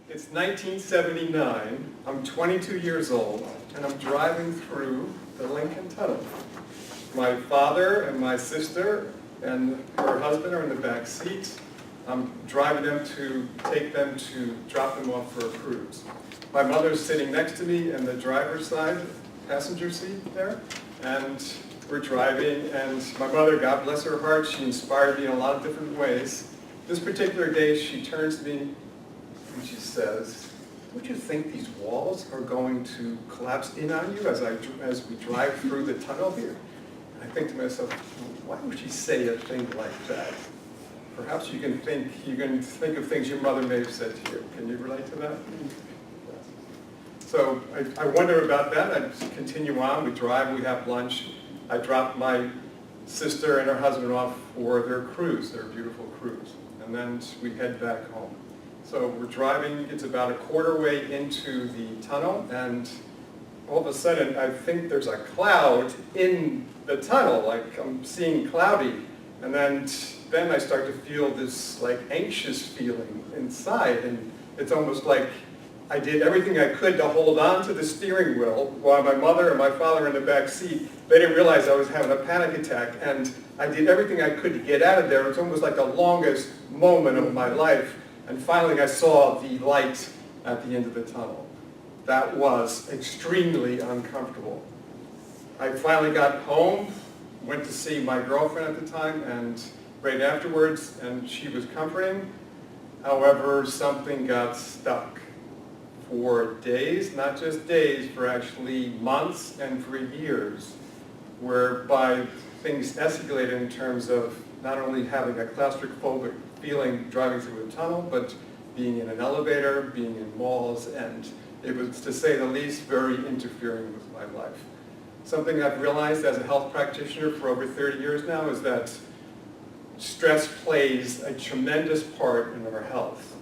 It's 1979, I'm 22 years old, and I'm driving through the Lincoln Tunnel. My father and my sister and her husband are in the back seat. I'm driving them to drop them off for a cruise. My mother's sitting next to me in the driver's side, passenger seat there, and we're driving, and my mother, God bless her heart, she inspired me in a lot of different ways. This particular day, she turns to me and she says, "Don't you think these walls are going to collapse in on you as we drive through the tunnel here?" And I think to myself, why would she say a thing like that? Perhaps you can think of things your mother may have said to you. Can you relate to that? So I wonder about that. I continue on. We drive. We have lunch. I drop my sister and her husband off for their cruise, their beautiful cruise, and then we head back home. So we're driving. It's about a quarter way into the tunnel, and all of a sudden, I think there's a cloud in the tunnel, like I'm seeing cloudy, and then I start to feel this like anxious feeling inside, and it's almost like I did everything I could to hold on to the steering wheel while my mother and my father were in the back seat. They didn't realize I was having a panic attack, and I did everything I could to get out of there. It was almost like the longest moment of my life, and finally I saw the light at the end of the tunnel. That was extremely uncomfortable. I finally got home, went to see my girlfriend at the time, and right afterwards, and she was comforting. However, something got stuck for days, not just days, for actually months and for years, whereby things escalated in terms of not only having a claustrophobic feeling driving through a tunnel, but being in an elevator, being in malls, and it was, to say the least, very interfering with my life. Something I've realized as a health practitioner for over 30 years now is that stress plays a tremendous part in our health.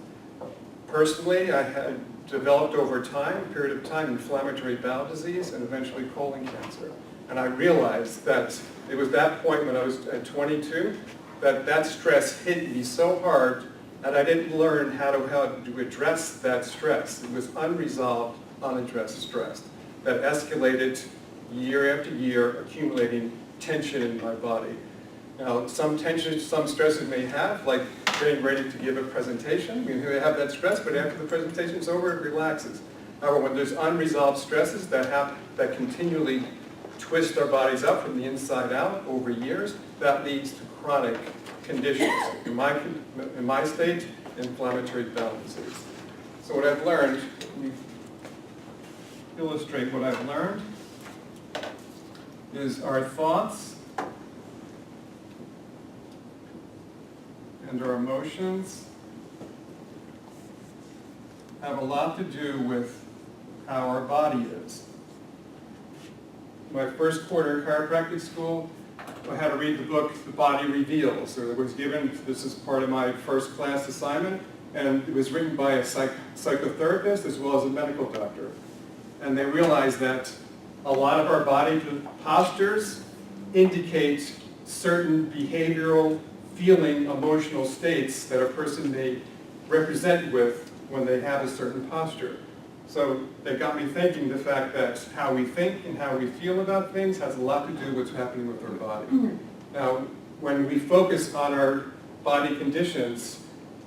Personally, I had developed over time, a period of time, inflammatory bowel disease and eventually colon cancer. And I realized that it was that point when I was at 22 that stress hit me so hard that I didn't learn how to address that stress. It was unresolved, unaddressed stress that escalated year after year, accumulating tension in my body. Now, some tension, some stresses may have, like getting ready to give a presentation. We may have that stress, but after the presentation is over, it relaxes. However, when there's unresolved stresses that continually twist our bodies up from the inside out over years, that leads to chronic conditions. In my state, inflammatory bowel disease. So what I've learned, let me illustrate what I've learned, is our thoughts and our emotions have a lot to do with how our body is. My first quarter in chiropractic school, I had to read the book, The Body Reveals. So it was given, this is part of my first class assignment, and it was written by a psychotherapist as well as a medical doctor. And they realized that a lot of our body postures indicate certain behavioral, feeling, emotional states that a person may represent with when they have a certain posture. So that got me thinking the fact that how we think and how we feel about things has a lot to do with what's happening with our body. Now, when we focus on our body conditions,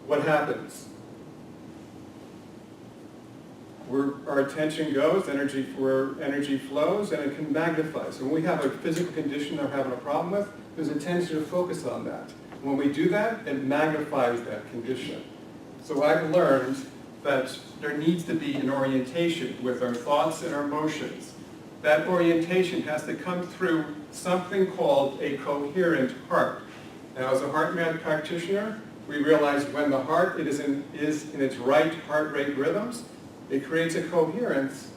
what happens? Where our attention goes, energy flows, and it can magnify. So when we have a physical condition that we're having a problem with, there's a tendency to focus on that. When we do that, it magnifies that condition. So I've learned that there needs to be an orientation with our thoughts and our emotions. That orientation has to come through something called a coherent heart. Now, as a heart math practitioner, we realize when the heart is in its right heart rate rhythms, it creates a coherence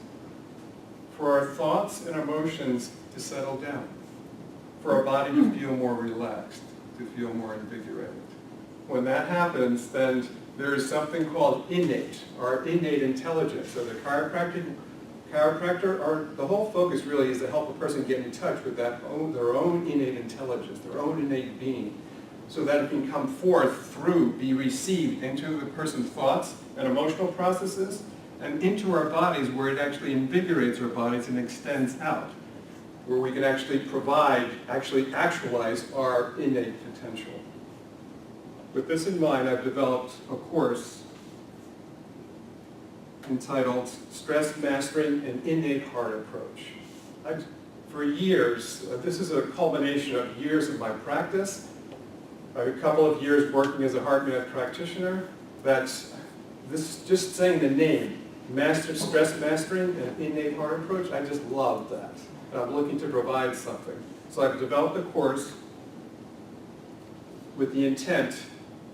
for our thoughts and emotions to settle down, for our body to feel more relaxed, to feel more invigorated. When that happens, then there is something called innate, or innate intelligence. So the chiropractor, the whole focus really is to help a person get in touch with their own innate intelligence, their own innate being. so that it can come forth through, be received into the person's thoughts and emotional processes, and into our bodies where it actually invigorates our bodies and extends out, where we can actually provide, actually actualize our innate potential. With this in mind, I've developed a course entitled Stress Mastering an Innate Heart Approach. For years, this is a culmination of years of my practice, a couple of years working as a HeartMath practitioner, that's this, just saying the name, Stress Mastering an Innate Heart Approach, I just love that. And I'm looking to provide something. So I've developed a course with the intent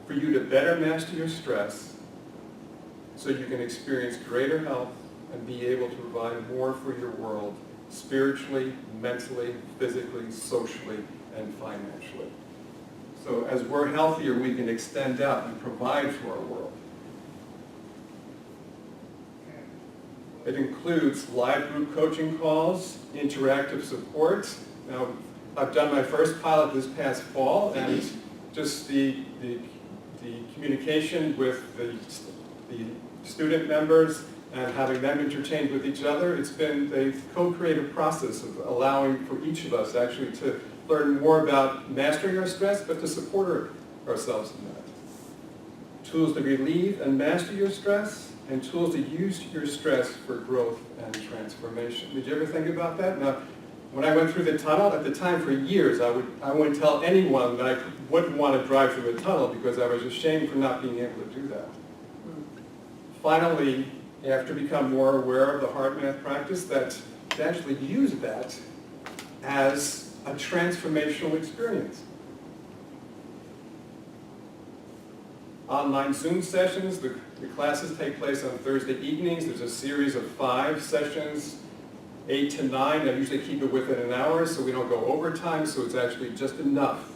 for you to better master your stress so you can experience greater health and be able to provide more for your world, spiritually, mentally, physically, socially, and financially. So as we're healthier, we can extend out and provide for our world. It includes live group coaching calls, interactive support. Now, I've done my first pilot this past fall, and just the communication with the student members and having them interchange with each other, it's been a co-creative process of allowing for each of us actually to learn more about mastering our stress, but to support ourselves in that. Tools to relieve and master your stress, and tools to use your stress for growth and transformation. Did you ever think about that? Now, when I went through the tunnel, at the time for years, I wouldn't tell anyone that I wouldn't want to drive through a tunnel because I was ashamed for not being able to do that. Finally, after becoming more aware of the HeartMath practice, that to actually use that as a transformational experience. Online Zoom sessions, the classes take place on Thursday evenings. There's a series of 5 sessions, 8 to 9. I usually keep it within an hour so we don't go overtime, so it's actually just enough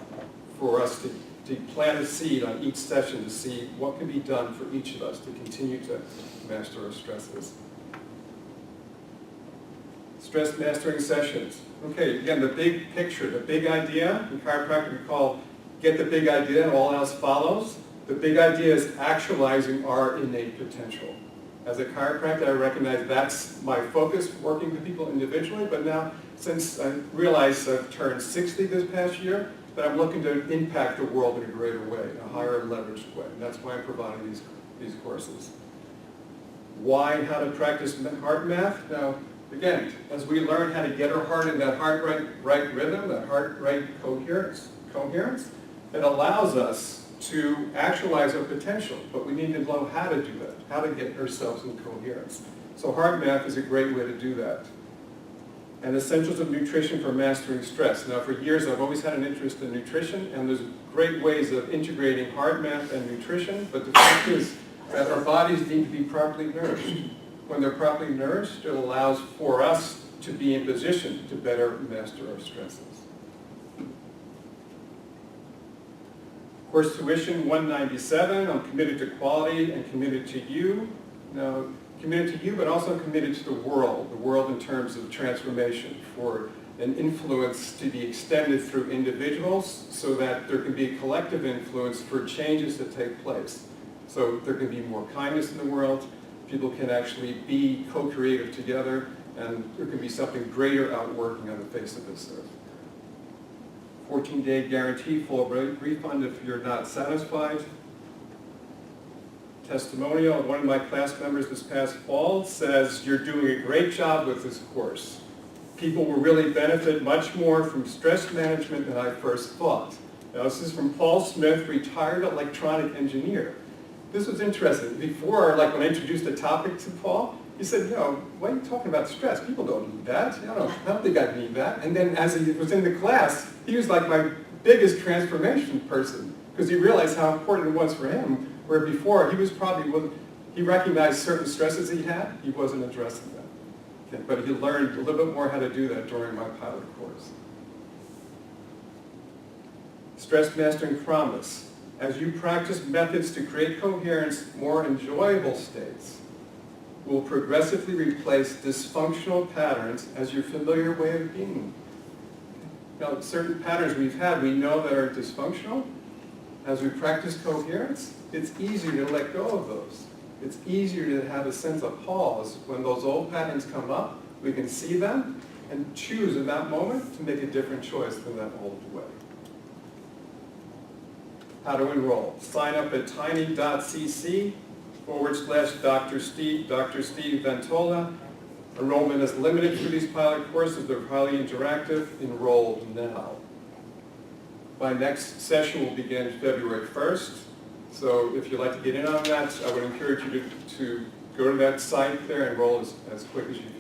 for us to plant a seed on each session to see what can be done for each of us to continue to master our stresses. Stress mastering sessions. Okay, again, the big picture, the big idea, in chiropractic we call get the big idea and all else follows. The big idea is actualizing our innate potential. As a chiropractor, I recognize that's my focus, working with people individually, but now, since I realized I've turned 60 this past year, that I'm looking to impact the world in a greater way, in a higher leveraged way. And that's why I'm providing these courses. Why and how to practice HeartMath? Now, again, as we learn how to get our heart in that heart-right rhythm, that heart-right coherence, it allows us to actualize our potential, but we need to know how to do that, how to get ourselves in coherence. So HeartMath is a great way to do that. And essentials of nutrition for mastering stress. Now, for years I've always had an interest in nutrition, and there's great ways of integrating HeartMath and nutrition, but the fact is that our bodies need to be properly nourished. When they're properly nourished, it allows for us to be in position to better master our stresses. Course tuition, $197. I'm committed to quality and committed to you. Now, committed to you, but also committed to the world in terms of transformation, for an influence to be extended through individuals so that there can be a collective influence for changes that take place. So there can be more kindness in the world, people can actually be co-creative together, and there can be something greater out working on the face of this earth. 14-day guarantee, full refund if you're not satisfied. Testimonial. One of my class members this past fall says, "You're doing a great job with this course. People will really benefit much more from stress management than I first thought." Now, this is from Paul Smith, retired electronic engineer. This was interesting. Before, like when I introduced the topic to Paul, he said, "Why are you talking about stress? People don't need that. I don't think I need that." And then as he was in the class, he was like my biggest transformation person, because he realized how important it was for him, where before he recognized certain stresses he had, he wasn't addressing them. Okay, but he learned a little bit more how to do that during my pilot course. Stress Mastering Promise. As you practice methods to create coherence, more enjoyable states will progressively replace dysfunctional patterns as your familiar way of being. Now, certain patterns we've had, we know that are dysfunctional, As we practice coherence, it's easier to let go of those. It's easier to have a sense of pause. When those old patterns come up, we can see them and choose in that moment to make a different choice than that old way. How to enroll? Sign up at tiny.cc/Dr. Steve Ventola. Enrollment is limited for these pilot courses. They're highly interactive. Enroll now. My next session will begin February 1st. So if you'd like to get in on that, I would encourage you to go to that site there and enroll as quick as you can.